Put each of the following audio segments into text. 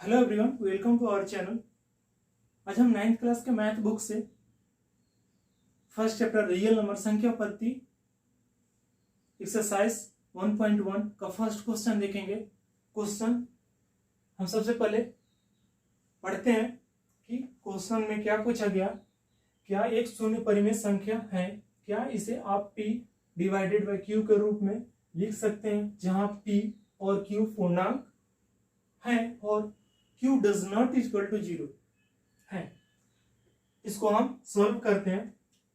Hello everyone, welcome to our channel. आज हम 9th class के मैथ बुक से फर्स्ट चैप्टर रियल नंबर संख्या पद्धति एक्सरसाइज 1.1 का फर्स्ट क्वेश्चन देखेंगे। क्वेश्चन हम सबसे पहले पढ़ते हैं कि क्वेश्चन में क्या पूछा गया। क्या एक शून्य परिमेय संख्या है? क्या इसे आप p डिवाइडेड बाई q के रूप में लिख सकते हैं, जहां p और q पूर्णांक है और q does not equal to 0 है। इसको हम सॉल्व करते हैं।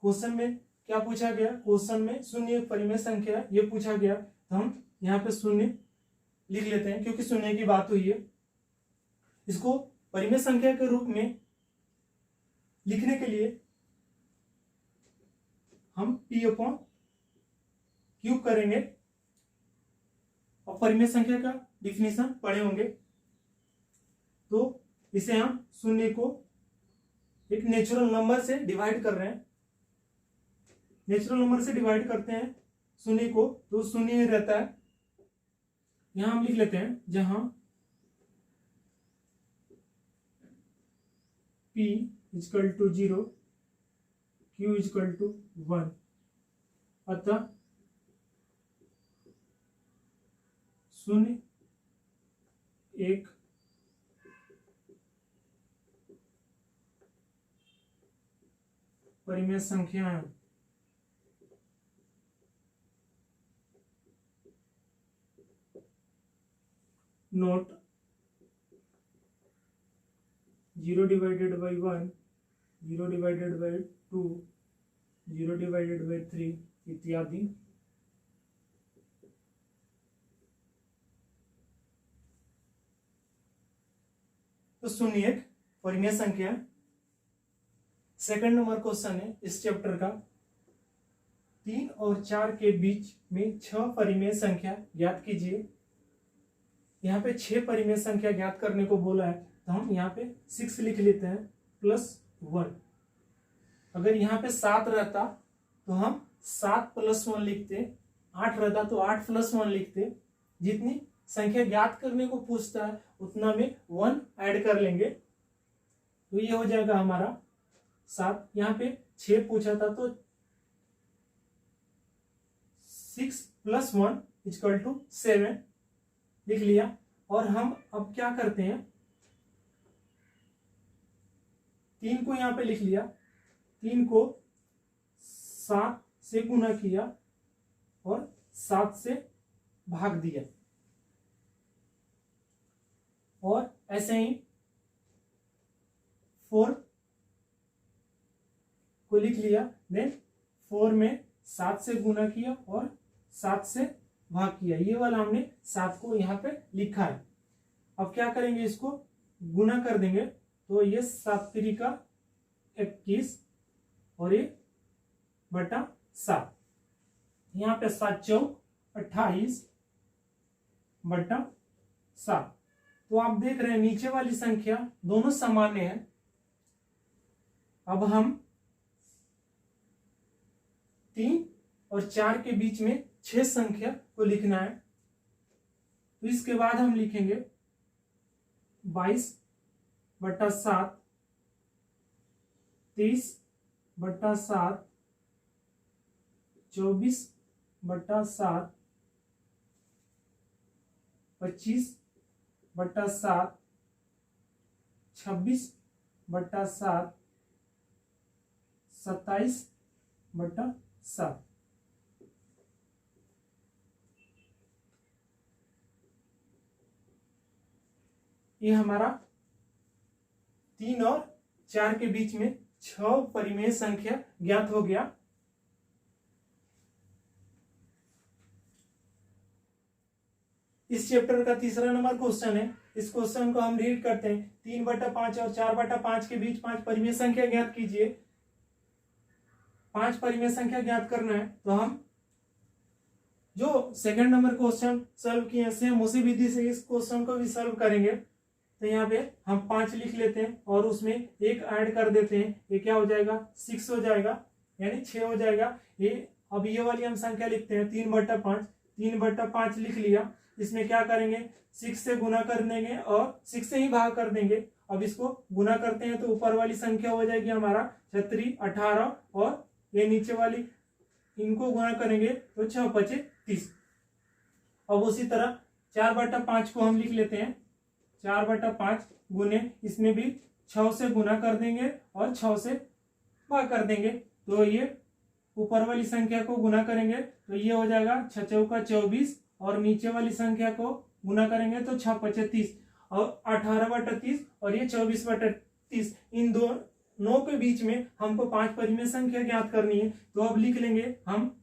क्वेश्चन में क्या पूछा गया? क्वेश्चन में शून्य एक परिमेय संख्या ये पूछा गया, तो हम यहाँ पे शून्य लिख लेते हैं क्योंकि शून्य की बात हुई है। इसको परिमेय संख्या के रूप में लिखने के लिए हम p अपॉन क्यूब करेंगे और परिमेय संख्या का डिफिनेशन पढ़े होंगे। तो इसे हम शून्य को एक नेचुरल नंबर से डिवाइड कर रहे हैं। नेचुरल नंबर से डिवाइड करते हैं शून्य को, तो शून्य रहता है। यहां हम लिख लेते हैं जहां p equal to 0, q equal to 1। अतः शून्य एक परिमेय संख्या है। Note 0 divided by 1, 0 divided by 2, 0 divided by 3 इत्यादि। तो शून्य एक परिमेय संख्या है। सेकंड नंबर क्वेश्चन है इस चैप्टर का, 3 और 4 के बीच में 6 परिमेय संख्या ज्ञात कीजिए। यहाँ पे 6 परिमेय संख्या ज्ञात करने को बोला है, तो हम यहाँ पे 6 लिख लेते हैं प्लस 1। अगर यहाँ पे 7 रहता तो हम 7 प्लस 1 लिखते, 8 रहता तो 8 प्लस 1 लिखते। जितनी संख्या ज्ञात करने को पूछता है उतना में 1 ऐड कर लेंगे, तो ये हो जाएगा हमारा 7। यहाँ पे 6 पूछा था तो 6 प्लस 1 इक्वल टू 7 लिख लिया। और हम अब क्या करते हैं, 3 को यहाँ पे लिख लिया, 3 को 7 से गुना किया और 7 से भाग दिया। और ऐसे ही 4 को लिख लिया, देन 4 में 7 से गुना किया और 7 से भाग किया। ये वाला हमने 7 को यहाँ पे लिखा है। अब क्या करेंगे, इसको गुना कर देंगे, तो ये 7 तिरिका 21 और ये बटा 7। यहाँ पे 7 चौक 28 बटा 7। तो आप देख रहे हैं नीचे वाली संख्या दोनों सामान्य है। अब हम 3 और 4 के बीच में 6 संख्या को लिखना है, तो इसके बाद हम लिखेंगे 22 बटा 7, 23 बटा 7, 24 बटा 7, 25 बटा 7, 26 बटा 7, 27 बटा 7। ये हमारा 3 और 4 के बीच में 6 परिमेय संख्या ज्ञात हो गया। इस चैप्टर का तीसरा नंबर क्वेश्चन है। इस क्वेश्चन को हम रीड करते हैं। 3 बटा 5 और 4 बटा 5 के बीच 5 परिमेय संख्या ज्ञात कीजिए। 5 परिमेय संख्या ज्ञात करना है, तो हम जो सेकंड नंबर क्वेश्चन सॉल्व किए सेम उसी विधि से इस क्वेश्चन को भी सॉल्व करेंगे। तो यहाँ पे हम 5 लिख लेते हैं और उसमें 1 ऐड कर देते हैं। ये क्या हो जाएगा, 6 हो जाएगा, यानी 6 हो जाएगा। ये अब ये वाली हम संख्या लिखते हैं 3 बटा 5, 3/5 लिख लिया। इसमें क्या करेंगे, 6 से गुना कर देंगे और 6 से ही भाग कर देंगे। अब इसको गुना करते हैं तो ऊपर वाली संख्या हो जाएगी हमारा 36, 18 और ये नीचे वाली इनको गुना करेंगे तो 6×5 = 30। अब उसी तरह 4/5 को हम लिख लेते हैं। 4/5 गुने इसमें भी 6 से गुना कर देंगे और 6 से भाग कर देंगे। तो ये ऊपर वाली संख्या को गुना करेंगे तो ये हो जाएगा 6 चौका 24 और नीचे वाली संख्या को गुना करेंगे तो 6×5 = 30 और 18/30 और ये 24/30। इन दोनों के बीच में हमको 5 परिमेय संख्या ज्ञात करनी है। तो अब लिख लेंगे हम,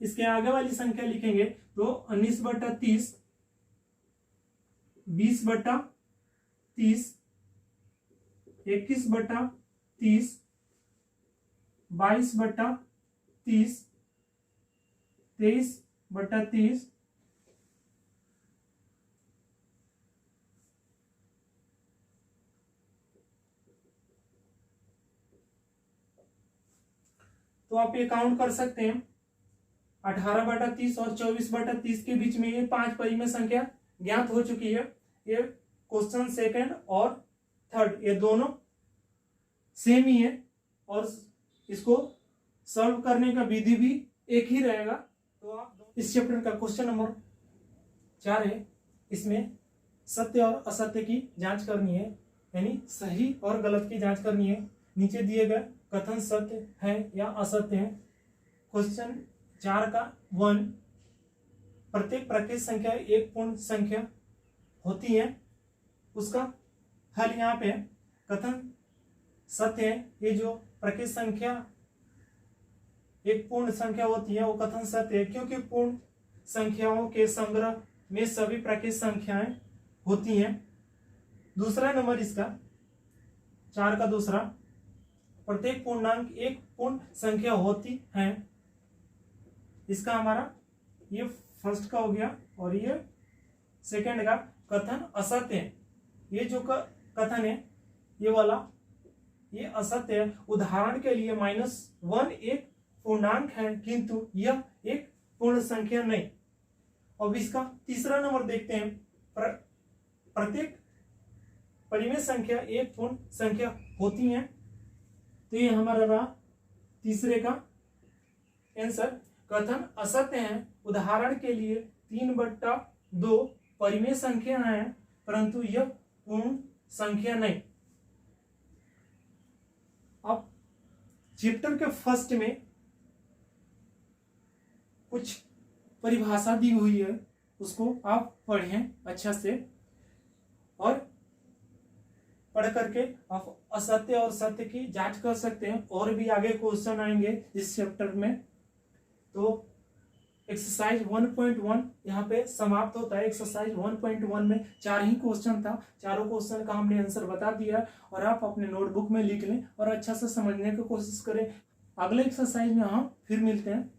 इसके आगे वाली संख्या लिखेंगे तो 19/30, 20/30, 21/30, 22/30, 23/30, तो आप ये काउंट कर सकते हैं 18/30 और 24/30 के बीच में ये 5 परिमेय संख्या ज्ञात हो चुकी है। ये क्वेश्चन सेकंड और थर्ड ये दोनों सेम ही है और इसको सॉल्व करने का विधि भी एक ही रहेगा। तो आप इस चैप्टर का क्वेश्चन नंबर 4 है। इसमें सत्य और असत्य की जांच करनी है, यानी सही और गलत की जांच करनी है। नीचे दिए गए कथन सत्य है या असत्य है। क्वेश्चन 4 का 1, प्रत्येक प्राकृतिक संख्या एक पूर्ण संख्या होती है, उसका हल यहाँ पे कथन सत्य है। ये जो प्राकृतिक संख्या एक पूर्ण संख्या होती है वो कथन सत्य है, क्योंकि पूर्ण संख्याओं के संग्रह में सभी प्राकृतिक संख्याएं होती हैं। दूसरा नंबर इसका 4 का दूसरा, प्रत्येक पूर्णांक एक पूर्ण संख्या होती है। इसका हमारा ये फर्स्ट का हो गया और ये सेकंड का कथन असत्य है। ये जो कथन है ये वाला ये असत्य है। उदाहरण के लिए -1 एक पूर्णांक है किंतु यह एक पूर्ण संख्या नहीं। अब इसका तीसरा नंबर देखते हैं, प्रत्येक परिमेय संख्या एक पूर्ण संख्या होती है। तो ये हमारा रहा तीसरे का आंसर। कथन असत्य है। उदाहरण के लिए 3/2 परिमेय संख्या है परंतु यह पूर्ण संख्या नहीं। अब चैप्टर के फर्स्ट में कुछ परिभाषा दी हुई है, उसको आप पढ़ें अच्छा से और पढ़ करके आप असत्य और सत्य की जांच कर सकते हैं। और भी आगे क्वेश्चन आएंगे इस चैप्टर में। तो एक्सरसाइज 1.1 यहाँ पे समाप्त होता है। एक्सरसाइज 1.1 में 4 ही क्वेश्चन था। चारों क्वेश्चन का हमने आंसर बता दिया और आप अपने नोटबुक में लिख लें और अच्छा से समझने की कोशिश करें। अगले एक्सरसाइज में हम फिर मिलते हैं।